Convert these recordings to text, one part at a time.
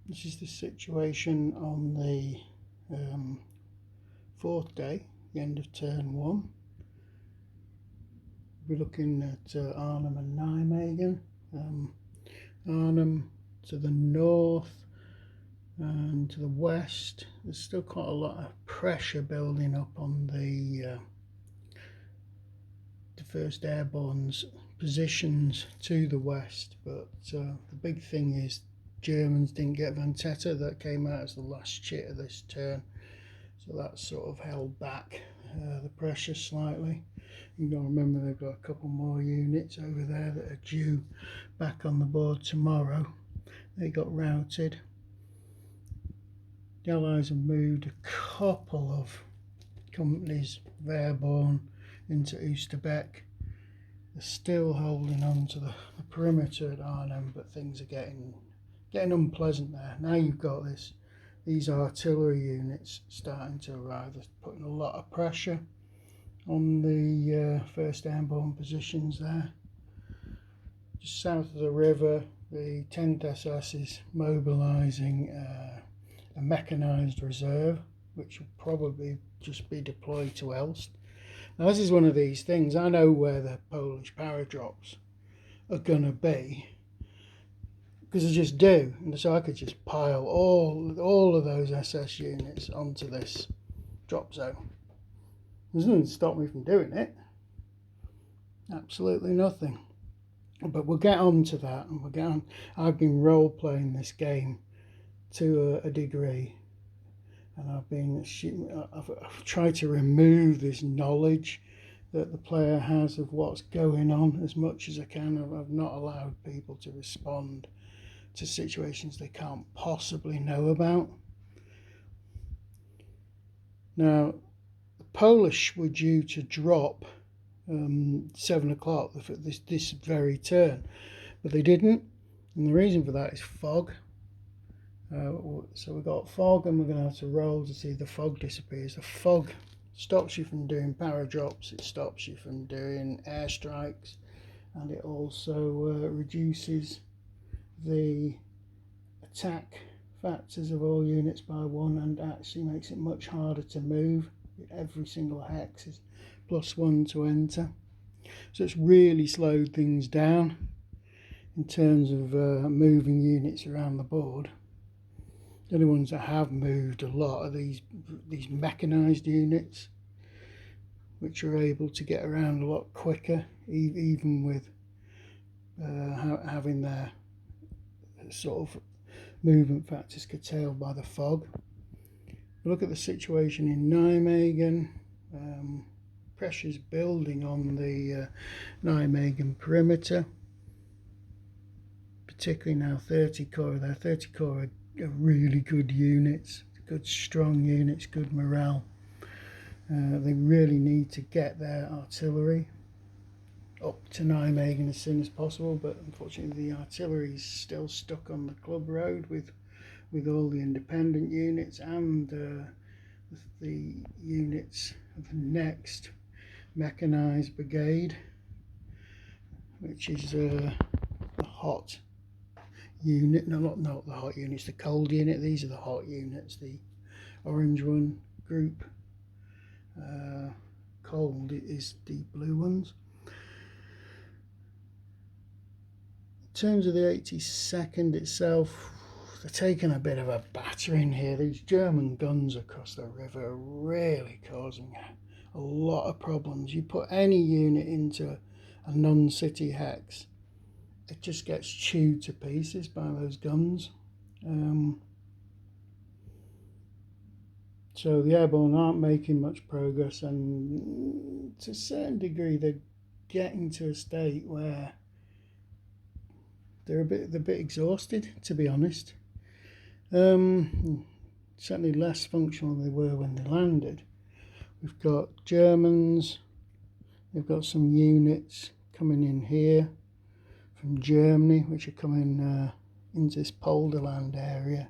This is the situation on the fourth day, the end of turn one. We're looking at Arnhem and Nijmegen. Arnhem to the north and to the west. There's still quite a lot of pressure building up on the first Airborne's positions to the west, but the big thing is Germans didn't get Van Tetta. That came out as the last chit of this turn, so that sort of held back the pressure slightly. You've got to remember they've got a couple more units over there that are due back on the board tomorrow. They got routed. The Allies have moved a couple of companies of Airborne into Oosterbeek. They're still holding on to the perimeter at Arnhem, but things are getting unpleasant there. Now you've got these artillery units starting to arrive. They're putting a lot of pressure on the first Airborne positions there. Just south of the river, the 10th SS is mobilising a mechanised reserve, which will probably just be deployed to Elst. Now this is one of these things, I know where the Polish paradrops are going to be, because I just do, and so I could just pile all of those SS units onto this drop zone. There's nothing to stop me from doing it, absolutely nothing. But we'll get on to that, and we'll get on. I've been role playing this game to a degree, and I've tried to remove this knowledge that the player has of what's going on as much as I can. I've not allowed people to respond to situations they can't possibly know about. Now, the Polish were due to drop 7 o'clock this very turn, but they didn't, and the reason for that is fog. So we've got fog, and we're going to have to roll to see if the fog disappears. The fog stops you from doing paradrops, it stops you from doing airstrikes, and it also reduces the attack factors of all units by 1, and actually makes it much harder to move. Every single hex is +1 to enter, so it's really slowed things down in terms of moving units around the board. The only ones that have moved a lot are these mechanised units, which are able to get around a lot quicker, even with having their sort of movement factors curtailed by the fog. Look at the situation in Nijmegen. Pressure's building on the Nijmegen perimeter, particularly now 30 Corps there. 30 Corps are really good units, good strong units, good morale. They really need to get their artillery up to Nijmegen as soon as possible, but unfortunately the artillery is still stuck on the club road with all the independent units and the units of the next mechanised brigade, which is the hot unit. No, not the hot units, the cold unit. These are the hot units. The orange one group, cold is the blue ones. In terms of the 82nd itself, they're taking a bit of a battering here. These German guns across the river are really causing a lot of problems. You put any unit into a non-city hex, it just gets chewed to pieces by those guns. So the Airborne aren't making much progress, and to a certain degree they're getting to a state where they're a bit exhausted, to be honest. Certainly less functional than they were when they landed. We've got Germans, they've got some units coming in here from Germany, which are coming into this Polderland area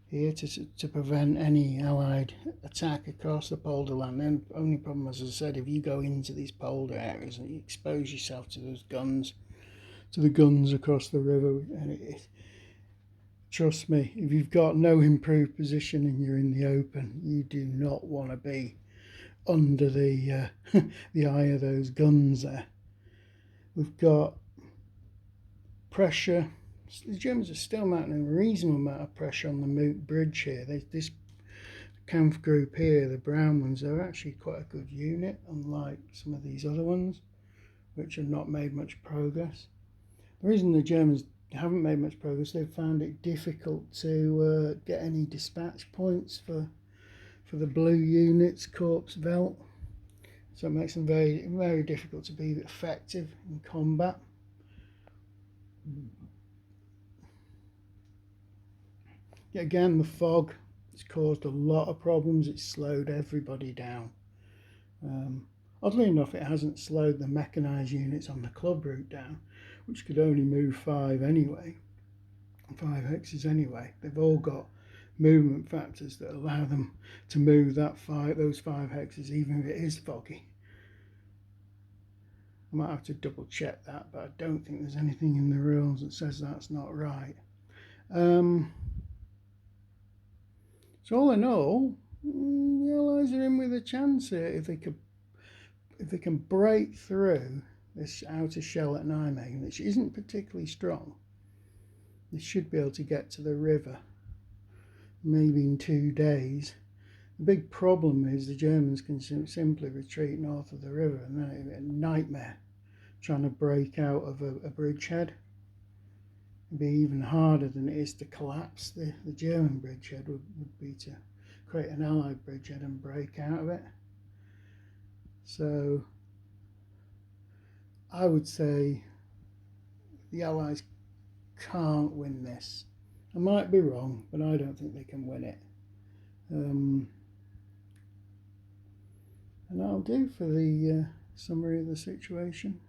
here to prevent any Allied attack across the Polderland. And the only problem, as I said, if you go into these polder areas and you expose yourself to those guns, to the guns across the river, and Trust me, if you've got no improved position and you're in the open, you do not want to be under the the eye of those guns there. We've got pressure. The Germans are still mounting a reasonable amount of pressure on the Moot Bridge here. This Kampf group here, the brown ones, they're actually quite a good unit, unlike some of these other ones, which have not made much progress. The reason the Germans haven't made much progress, they've found it difficult to get any dispatch points for the blue units, Corps Welt. So it makes them very, very difficult to be effective in combat. Yet again, the fog has caused a lot of problems. It's slowed everybody down. Oddly enough, it hasn't slowed the mechanised units on the club route down, which could only move 5 anyway, 5 hexes anyway. They've all got movement factors that allow them to move those 5 hexes even if it is foggy. I might have to double check that, but I don't think there's anything in the rules that says that's not right. So all in all, the Allies are in with a chance here if they can break through this outer shell at Nijmegen, which isn't particularly strong. They should be able to get to the river, maybe in 2 days. The big problem is the Germans can simply retreat north of the river, and then it'd be a nightmare trying to break out of a bridgehead. It'd be even harder than it is to collapse the German bridgehead would be to create an Allied bridgehead and break out of it. So I would say the Allies can't win this. I might be wrong, but I don't think they can win it. And that'll do for the summary of the situation.